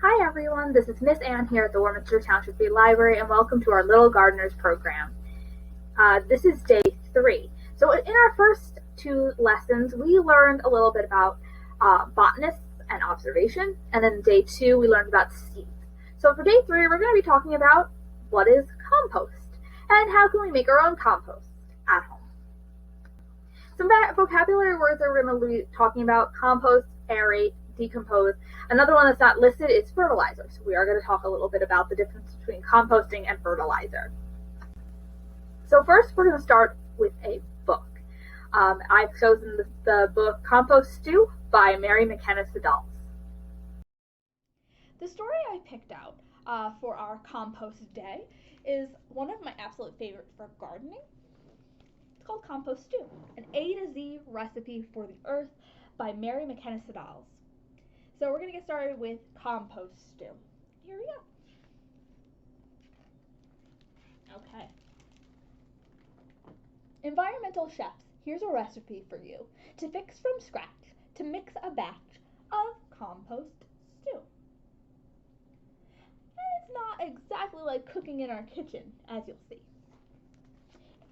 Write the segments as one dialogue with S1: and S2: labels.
S1: Hi everyone, this is Miss Ann here at the Warminster Township Free Library, and welcome to our Little Gardeners program. This is day 3. So in our first 2 lessons, we learned a little bit about botanists and observation, and then day 2 we learned about seeds. So for day 3, we're going to be talking about what is compost, and how can we make our own compost at home. Some vocabulary words that we're going to be talking about: compost, aerate, decompose. Another one that's not listed is fertilizer. So we are going to talk a little bit about the difference between composting and fertilizer. So first, we're going to start with a book. I've chosen the book Compost Stew by Mary McKenna Sadals.
S2: The story I picked out for our compost day is one of my absolute favorites for gardening. It's called Compost Stew, an A to Z recipe for the earth by Mary McKenna Sadals. So we're going to get started with compost stew. Here we go. Okay. Environmental chefs, here's a recipe for you to fix from scratch to mix a batch of compost stew. And it's not exactly like cooking in our kitchen, as you'll see.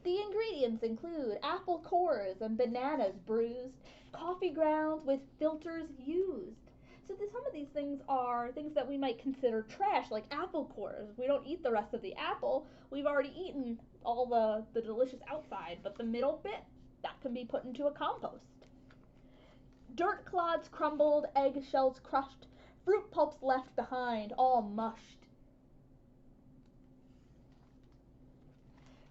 S2: The ingredients include apple cores and bananas bruised, coffee grounds with filters used. So some of these things are things that we might consider trash, like apple cores. We don't eat the rest of the apple. We've already eaten all the delicious outside, but the middle bit, that can be put into a compost. Dirt clods crumbled, egg shells crushed, fruit pulps left behind, all mushed.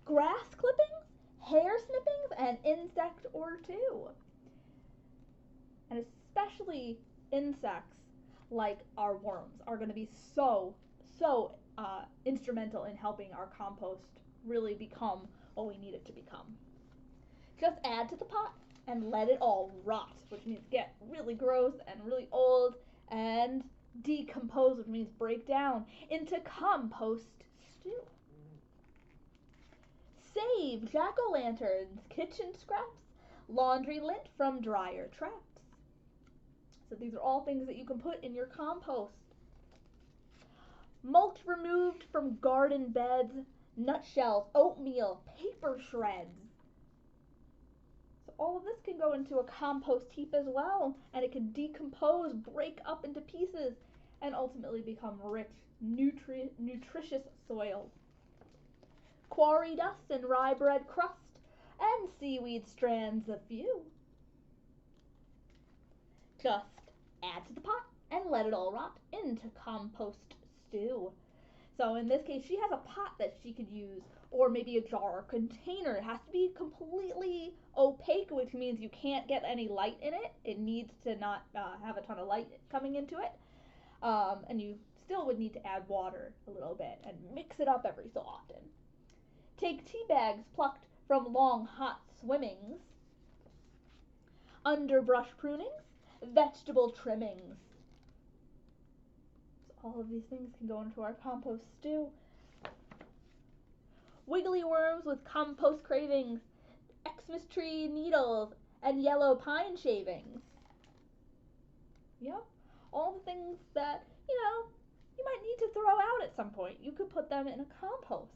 S2: Grass clippings, hair snippings, and insect or two. And especially insects like our worms are going to be so instrumental in helping our compost really become what we need it to become. Just add to the pot and let it all rot, which means get really gross and really old, and decompose, which means break down, into compost stew. Save jack-o'-lanterns, kitchen scraps, laundry lint from dryer traps. So these are all things that you can put in your compost. Mulch removed from garden beds, nutshells, oatmeal, paper shreds. So all of this can go into a compost heap as well, and it can decompose, break up into pieces, and ultimately become rich, nutritious soil. Quarry dust and rye bread crust, and seaweed strands a few. Just add to the pot and let it all rot into compost stew. So in this case, she has a pot that she could use, or maybe a jar or container. It has to be completely opaque, which means you can't get any light in it. It needs to not have a ton of light coming into it. And you still would need to add water a little bit and mix it up every so often. Take tea bags plucked from long hot swimmings, underbrush prunings, vegetable trimmings. So all of these things can go into our compost stew. Wiggly worms with compost cravings, Xmas tree needles, and yellow pine shavings. Yep, all the things that, you might need to throw out at some point. You could put them in a compost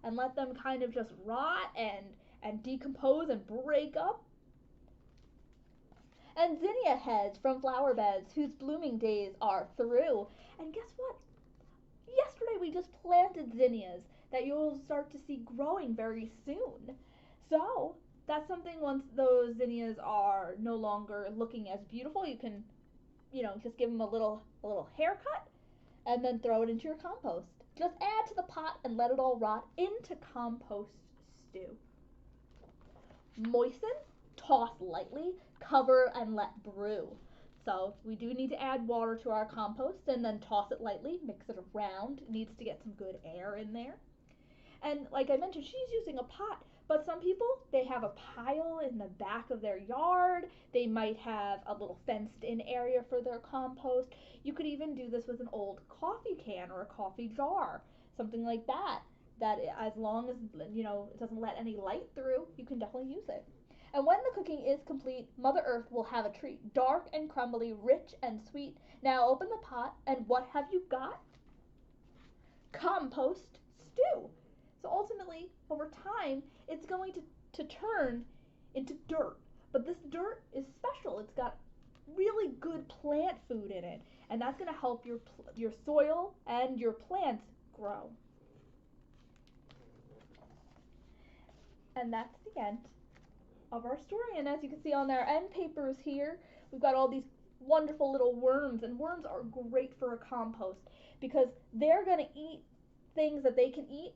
S2: and let them kind of just rot and decompose and break up. And zinnia heads from flower beds whose blooming days are through. And guess what? Yesterday we just planted zinnias that you'll start to see growing very soon. So that's something. Once those zinnias are no longer looking as beautiful, you can, just give them a little haircut and then throw it into your compost. Just add to the pot and let it all rot into compost stew. Moisten, toss lightly, cover, and let brew. So we do need to add water to our compost and then toss it lightly, mix it around. It needs to get some good air in there. And like I mentioned, she's using a pot, but some people, they have a pile in the back of their yard. They might have a little fenced in area for their compost. You could even do this with an old coffee can or a coffee jar, something like that. That as long as, it doesn't let any light through, you can definitely use it. And when the cooking is complete, Mother Earth will have a treat, dark and crumbly, rich and sweet. Now open the pot, and what have you got? Compost stew. So ultimately, over time, it's going to turn into dirt. But this dirt is special. It's got really good plant food in it, and that's going to help your soil and your plants grow. And that's the end of our story. And as you can see on our end papers here, we've got all these wonderful little worms, and worms are great for a compost because they're going to eat things that they can eat,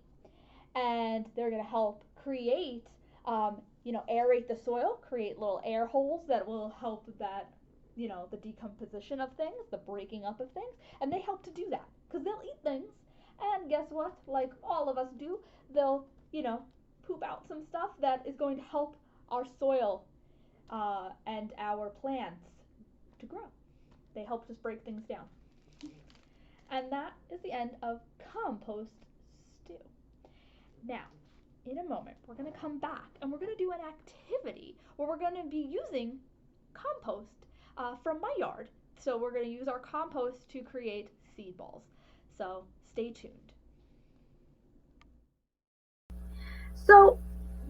S2: and they're going to help create, aerate the soil, create little air holes that will help that, the decomposition of things, the breaking up of things, and they help to do that because they'll eat things, and guess what? Like all of us do, they'll, poop out some stuff that is going to help our soil and our plants to grow. They help just break things down. And that is the end of compost stew. Now, in a moment, we're going to come back and we're going to do an activity where we're going to be using compost from my yard. So we're going to use our compost to create seed balls. So stay tuned.
S1: So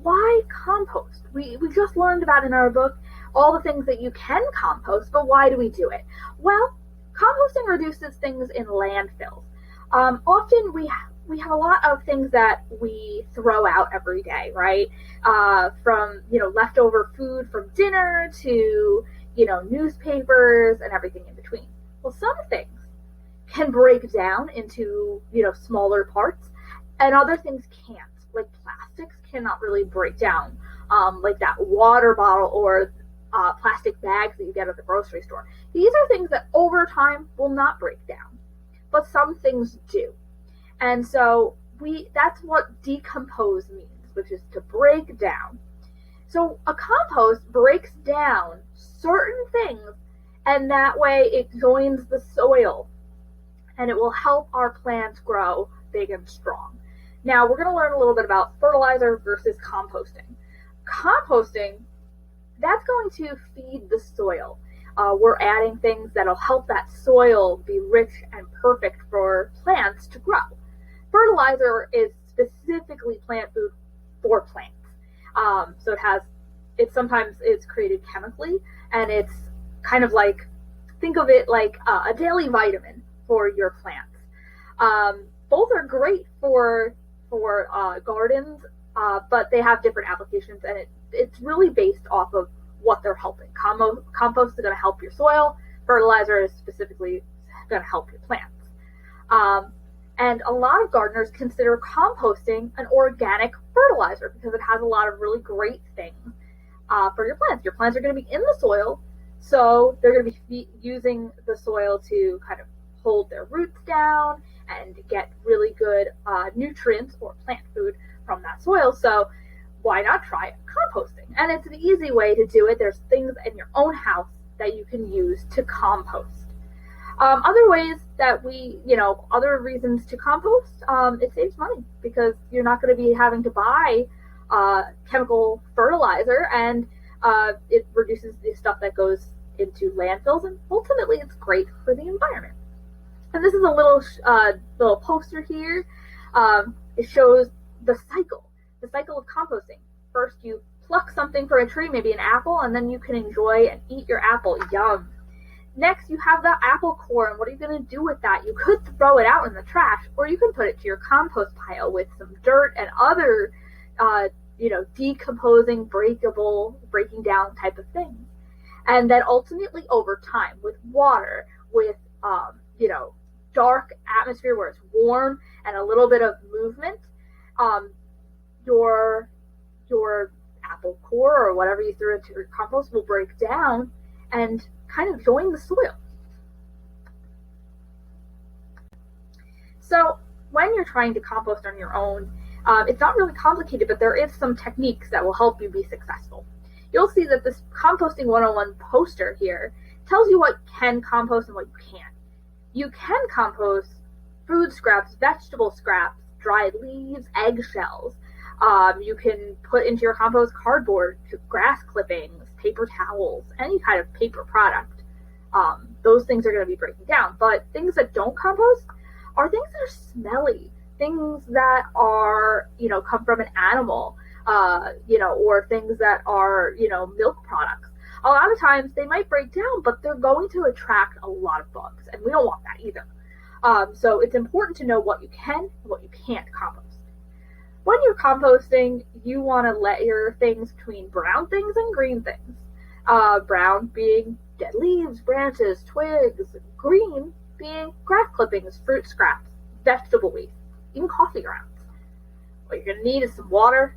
S1: why compost? We just learned about in our book all the things that you can compost, but why do we do it? Well, composting reduces things in landfills. Often we have a lot of things that we throw out every day, right? From leftover food from dinner to newspapers and everything in between. Well, some things can break down into smaller parts, and other things can't. Like plastics cannot really break down, like that water bottle or plastic bags that you get at the grocery store. These are things that over time will not break down, but some things do. And so that's what decompose means, which is to break down. So a compost breaks down certain things, and that way it joins the soil, and it will help our plants grow big and strong. Now we're going to learn a little bit about fertilizer versus composting. Composting, that's going to feed the soil. We're adding things that'll help that soil be rich and perfect for plants to grow. Fertilizer is specifically plant food for plants. So sometimes it's created chemically, and it's kind of like, think of it like a daily vitamin for your plants. Both are great for gardens, but they have different applications, and it's really based off of what they're helping. Compost is going to help your soil. Fertilizer is specifically going to help your plants. And a lot of gardeners consider composting an organic fertilizer because it has a lot of really great things for your plants. Your plants are going to be in the soil, so they're going to be using the soil to kind of hold their roots down and get really good nutrients or plant food from that soil. So why not try composting? And it's an easy way to do it. There's things in your own house that you can use to compost. Other ways that other reasons to compost, it saves money because you're not going to be having to buy chemical fertilizer, and it reduces the stuff that goes into landfills, and ultimately it's great for the environment. And this is a little poster here. It shows the cycle of composting. First, you pluck something from a tree, maybe an apple, and then you can enjoy and eat your apple. Yum. Next, you have the apple core, and what are you going to do with that? You could throw it out in the trash, or you can put it to your compost pile with some dirt and other, decomposing, breaking down type of things. And then ultimately, over time, with water, with dark atmosphere where it's warm and a little bit of movement, your apple core or whatever you threw into your compost will break down and kind of join the soil. So when you're trying to compost on your own, it's not really complicated, but there is some techniques that will help you be successful. You'll see that this Composting 101 poster here tells you what can compost and what you can't. You can compost food scraps, vegetable scraps, dried leaves, eggshells. You can put into your compost cardboard, grass clippings, paper towels, any kind of paper product. Those things are going to be breaking down. But things that don't compost are things that are smelly, things that are, come from an animal, or things that are, milk products. A lot of times they might break down, but they're going to attract a lot of bugs, and we don't want that either. So it's important to know what you can and what you can't compost. When you're composting, you want to layer things between brown things and green things. Brown being dead leaves, branches, twigs. Green being grass clippings, fruit scraps, vegetable waste, even coffee grounds. What you're going to need is some water,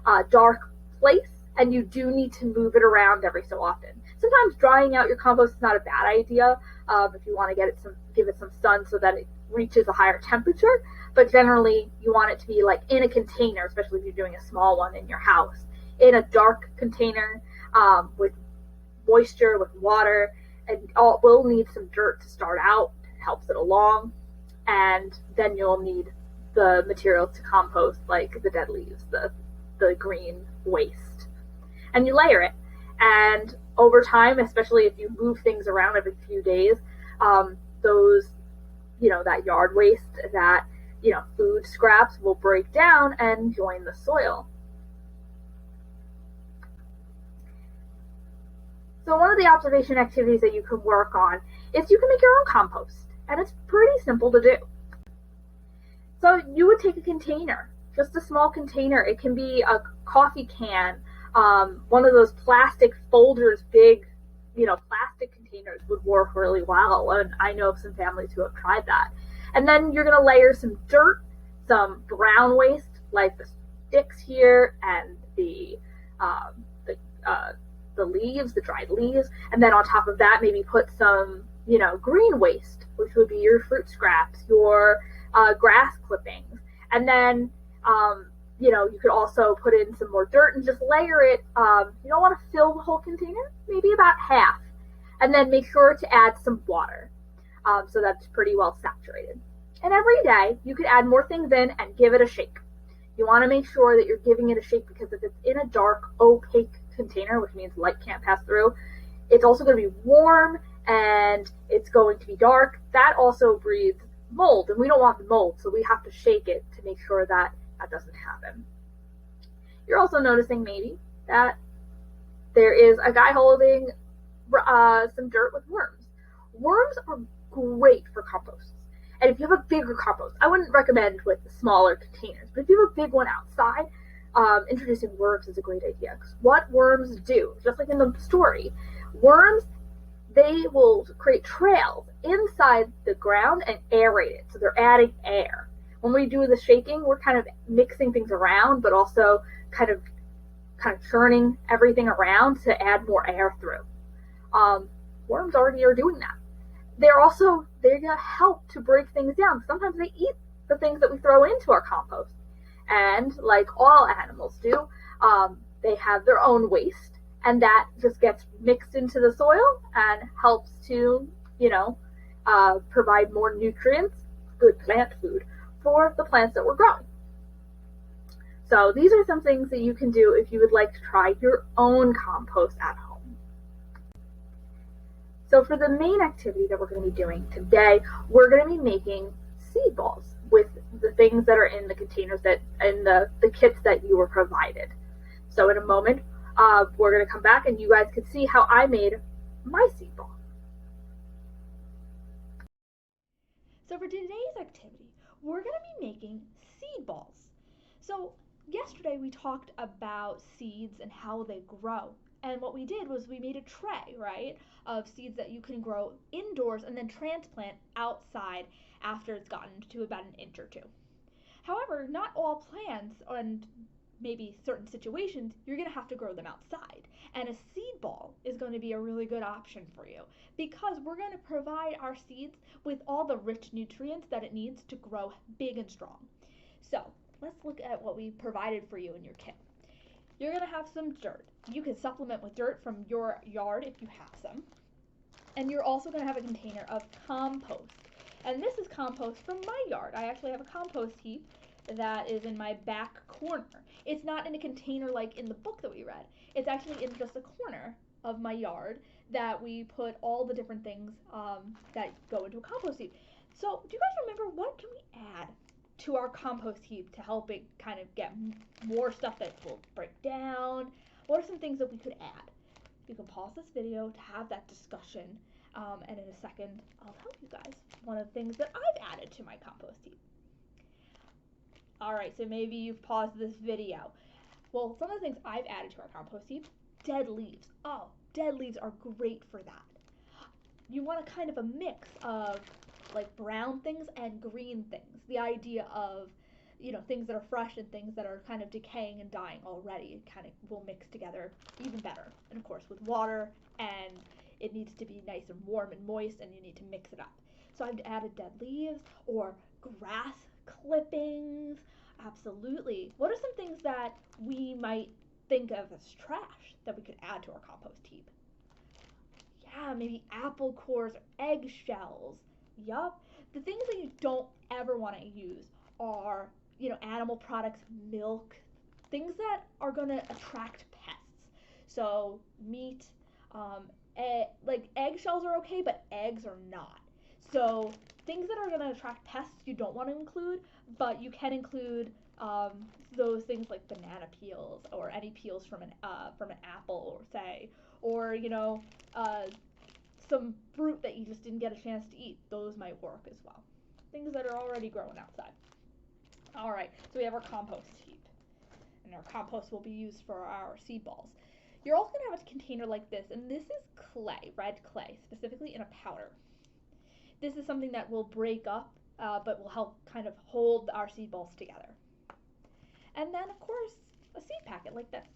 S1: a dark place, and you do need to move it around every so often. Sometimes drying out your compost is not a bad idea if you want to give it some sun so that it reaches a higher temperature. But generally, you want it to be like in a container, especially if you're doing a small one in your house, in a dark container with moisture, with water, and we'll need some dirt to start out. It helps it along, and then you'll need the material to compost, like the dead leaves, the green waste, and you layer it. And over time, especially if you move things around every few days, those, that yard waste, that, food scraps will break down and join the soil. So one of the observation activities that you can work on is you can make your own compost, and it's pretty simple to do. So you would take a container, just a small container. It can be a coffee can, one of those plastic folders, big, plastic containers would work really well, and I know of some families who have tried that. And then you're going to layer some dirt, some brown waste, like the sticks here, and the leaves, the dried leaves, and then on top of that, maybe put some, green waste, which would be your fruit scraps, your grass clippings, and then, you could also put in some more dirt and just layer it. You don't want to fill the whole container, maybe about half, and then make sure to add some water, so that's pretty well saturated. And every day, you could add more things in and give it a shake. You want to make sure that you're giving it a shake, because if it's in a dark, opaque container, which means light can't pass through, it's also going to be warm and it's going to be dark. That also breeds mold, and we don't want the mold, so we have to shake it to make sure that that doesn't happen. You're also noticing maybe that there is a guy holding some dirt with worms. Worms are great for composts. And if you have a bigger compost, I wouldn't recommend with smaller containers, but if you have a big one outside, introducing worms is a great idea. Because what worms do, just like in the story, worms, they will create trails inside the ground and aerate it. So they're adding air. When we do the shaking, we're kind of mixing things around, but also kind of churning everything around to add more air through. Worms already are doing that. They're going to help to break things down. Sometimes they eat the things that we throw into our compost. And like all animals do, they have their own waste, and that just gets mixed into the soil and helps to, provide more nutrients, good plant food, for the plants that we're growing. So these are some things that you can do if you would like to try your own compost at home. So for the main activity that we're going to be doing today, we're going to be making seed balls with the things that are in the containers in the kits that you were provided. So in a moment, we're going to come back and you guys can see how I made my seed ball.
S2: So for today's activity, we're going to be making seed balls. So yesterday we talked about seeds and how they grow. And what we did was we made a tray, right, of seeds that you can grow indoors and then transplant outside after it's gotten to about an inch or two. However, not all plants, and maybe certain situations, you're going to have to grow them outside. And a seed ball is going to be a really good option for you, because we're going to provide our seeds with all the rich nutrients that it needs to grow big and strong. So let's look at what we provided for you in your kit. You're going to have some dirt. You can supplement with dirt from your yard if you have some. And you're also going to have a container of compost. And this is compost from my yard. I actually have a compost heap that is in my back corner. It's not in a container like in the book that we read. It's actually in just a corner of my yard that we put all the different things that go into a compost heap. So, do you guys remember what can we add to our compost heap to help it kind of get more stuff that will break down? What are some things that we could add? You can pause this video to have that discussion, and in a second, I'll tell you guys one of the things that I've added to my compost heap. Alright, so maybe you've paused this video. Well, some of the things I've added to our compost heap, dead leaves. Oh, dead leaves are great for that. You want a kind of a mix of like brown things and green things. The idea of, things that are fresh and things that are kind of decaying and dying already kind of will mix together even better. And of course with water, and it needs to be nice and warm and moist, and you need to mix it up. So I've added dead leaves or grass clippings. Absolutely. What are some things that we might think of as trash that we could add to our compost heap? Yeah, maybe apple cores or eggshells. Yup. The things that you don't ever want to use are, animal products, milk, things that are going to attract pests. So meat, like eggshells are okay, but eggs are not. So things that are going to attract pests you don't want to include, but you can include those things like banana peels or any peels from an apple, or say, or some fruit that you just didn't get a chance to eat. Those might work as well. Things that are already growing outside. All right, so we have our compost heap, and our compost will be used for our seed balls. You're also going to have a container like this, and this is clay, red clay, specifically in a powder. This is something that will break up, but will help kind of hold our seed balls together. And then, of course, a seed packet like this.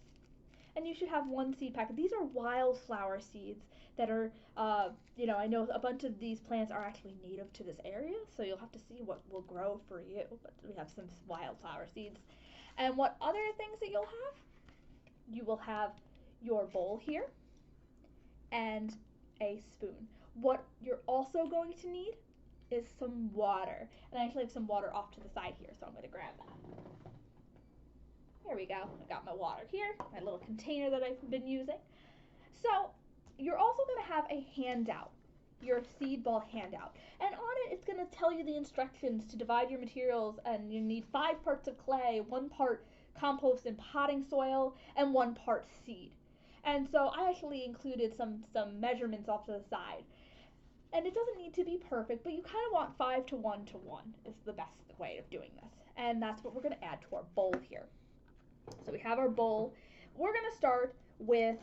S2: And you should have one seed packet. These are wildflower seeds that are, I know a bunch of these plants are actually native to this area, so you'll have to see what will grow for you. But we have some wildflower seeds. And what other things that you'll have? You will have your bowl here and a spoon. What you're also going to need is some water. And I actually have some water off to the side here, so I'm going to grab that. Here we go. I got my water here, my little container that I've been using. So you're also going to have a handout, your seed ball handout. And on it, it's going to tell you the instructions to divide your materials, and you need 5 parts of clay, 1 part compost and potting soil, and 1 part seed. And so I actually included some measurements off to the side. And it doesn't need to be perfect, but you kind of want 5 to 1 to 1 is the best way of doing this. And that's what we're going to add to our bowl here. So we have our bowl. We're going to start with,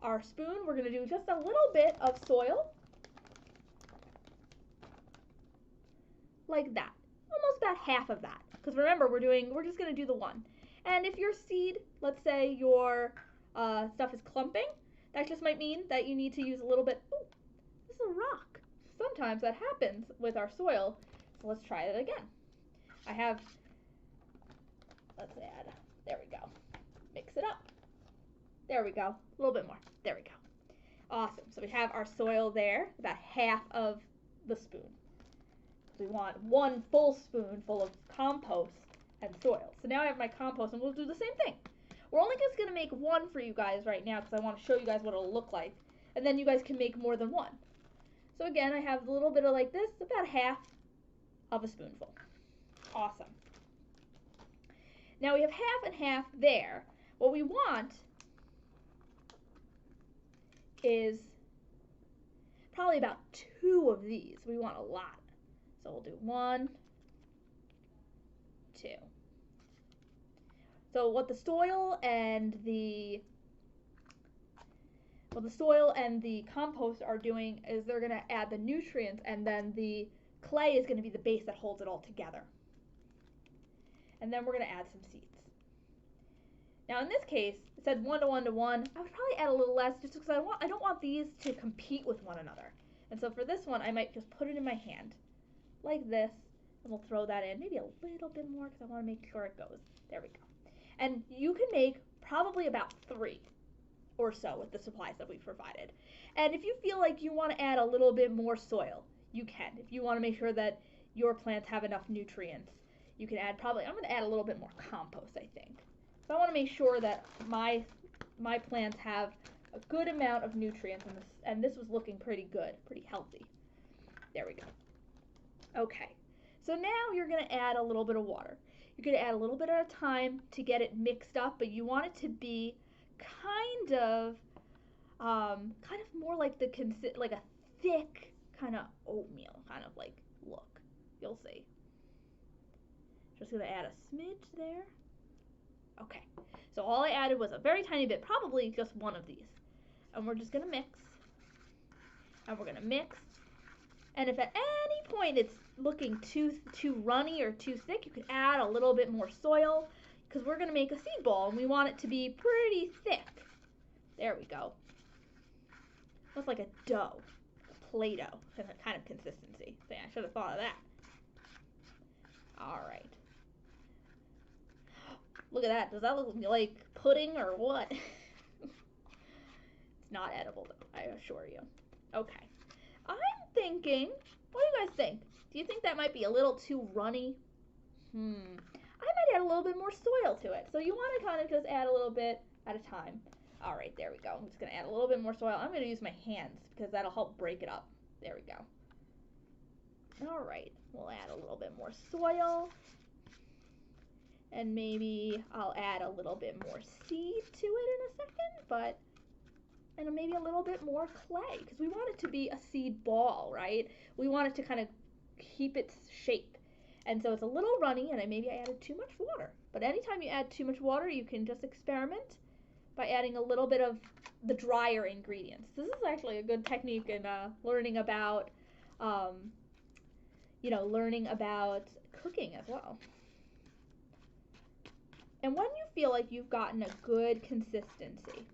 S2: our spoon. We're going to do just a little bit of soil. Like that. Almost about half of that. Because remember, we're just going to do the one. And if your seed, let's say your stuff is clumping, that just might mean that you need to use a little bit. Ooh, this is a rock. Sometimes that happens with our soil. So let's try it again. Let's add, there we go. Mix it up. There we go. A little bit more. There we go. Awesome. So we have our soil there, about half of the spoon. We want 1 full spoon full of compost and soil. So now I have my compost, and we'll do the same thing. We're only just going to make 1 for you guys right now because I want to show you guys what it'll look like. And then you guys can make more than 1. So again, I have a little bit of like this, about half of a spoonful. Awesome. Now we have half and half there. What we want is probably about 2 of these. We want a lot. So we'll do 1, 2. So what the soil and the compost are doing is they're going to add the nutrients, and then the clay is going to be the base that holds it all together. And then we're going to add some seeds. Now in this case, it said 1 to 1 to 1. I would probably add a little less just because I don't want these to compete with one another. And so for this one, I might just put it in my hand like this, and we'll throw that in. Maybe a little bit more because I want to make sure it goes. There we go. And you can make probably about 3 or so with the supplies that we've provided. And if you feel like you want to add a little bit more soil, you can. If you want to make sure that your plants have enough nutrients. You can add I'm going to add a little bit more compost, I think. So I want to make sure that my plants have a good amount of nutrients, and this was looking pretty good, pretty healthy. There we go. Okay, so now you're going to add a little bit of water. You're going to add a little bit at a time to get it mixed up, but you want it to be kind of more like like a thick kind of oatmeal kind of like look. You'll see. Just gonna add a smidge there. Okay, so all I added was a very tiny bit, probably just one of these, and we're just gonna mix, and we're gonna mix. And if at any point it's looking too runny or too thick, you can add a little bit more soil, because we're gonna make a seed ball and we want it to be pretty thick. There we go. Looks like a dough, a Play-Doh kind of consistency. So yeah, I should have thought of that. All right. Look at that. Does that look like pudding or what? It's not edible though, I assure you. Okay. I'm thinking, what do you guys think? Do you think that might be a little too runny? I might add a little bit more soil to it. So you want to kind of just add a little bit at a time. All right, there we go. I'm just going to add a little bit more soil. I'm going to use my hands because that'll help break it up. There we go. All right, we'll add a little bit more soil. And maybe I'll add a little bit more seed to it in a second, and maybe a little bit more clay, because we want it to be a seed ball, right? We want it to kind of keep its shape. And so it's a little runny, and maybe I added too much water. But anytime you add too much water, you can just experiment by adding a little bit of the drier ingredients. This is actually a good technique in learning about, cooking as well. And when you feel like you've gotten a good consistency,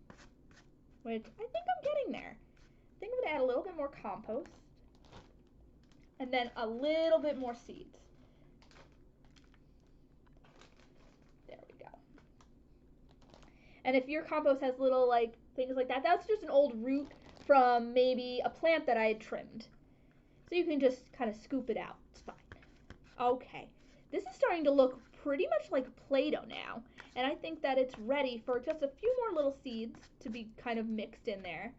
S2: which I think I'm getting there, I think I'm going to add a little bit more compost and then a little bit more seeds. There we go. And if your compost has little things like that, that's just an old root from maybe a plant that I had trimmed. So you can just kind of scoop it out. It's fine. Okay. This is starting to look pretty much like Play-Doh now, and I think that it's ready for just a few more little seeds to be kind of mixed in there.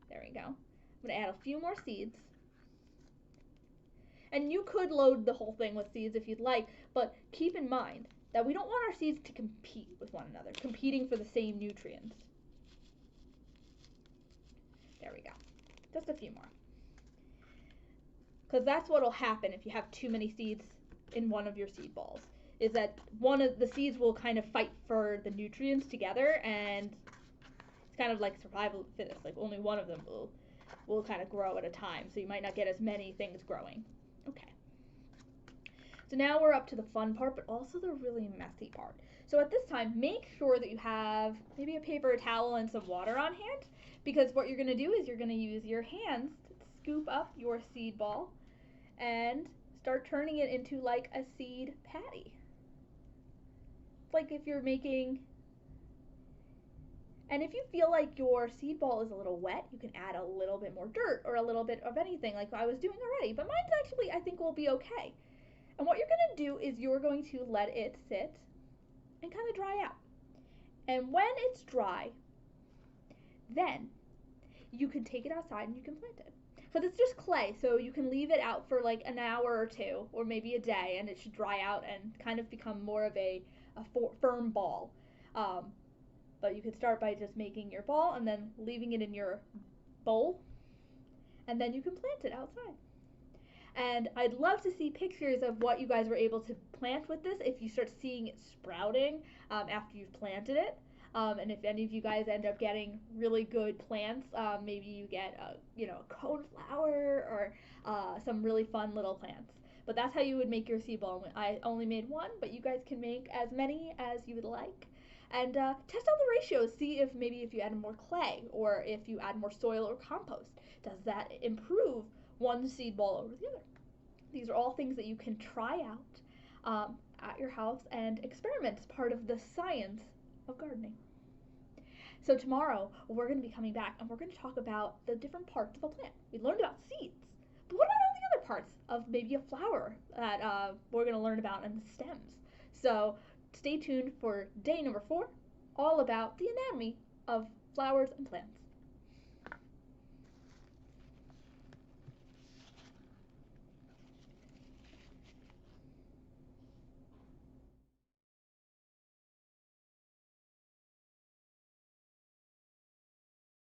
S2: There we go. I'm going to add a few more seeds. And you could load the whole thing with seeds if you'd like, but keep in mind that we don't want our seeds to compete with one another, competing for the same nutrients. There we go. Just a few more. Because that's what will happen if you have too many seeds in one of your seed balls, is that one of the seeds will kind of fight for the nutrients together, and it's kind of like survival of the fittest. Like only one of them will kind of grow at a time, so you might not get as many things growing. Okay. So now we're up to the fun part, but also the really messy part. So at this time, make sure that you have maybe a paper towel and some water on hand, because what you're going to do is you're going to use your hands to scoop up your seed ball and start turning it into like a seed patty. It's like if you're making, and if you feel like your seed ball is a little wet, you can add a little bit more dirt or a little bit of anything like I was doing already, but mine's actually, I think, will be okay. And what you're going to do is you're going to let it sit and kind of dry out. And when it's dry, then you can take it outside and you can plant it. Because it's just clay, so you can leave it out for like an hour or two, or maybe a day, and it should dry out and kind of become more of a firm ball. But you could start by just making your ball and then leaving it in your bowl, and then you can plant it outside. And I'd love to see pictures of what you guys were able to plant with this if you start seeing it sprouting after you've planted it. And if any of you guys end up getting really good plants, maybe you get a coneflower or some really fun little plants. But that's how you would make your seed ball. I only made one, but you guys can make as many as you would like. And test out the ratios. See if maybe if you add more clay or if you add more soil or compost, does that improve one seed ball over the other? These are all things that you can try out at your house and experiment as part of the science of gardening. So tomorrow we're going to be coming back and we're going to talk about the different parts of a plant. We learned about seeds, but what about all the other parts of maybe a flower that we're going to learn about in the stems. So stay tuned for day number 4, all about the anatomy of flowers and plants.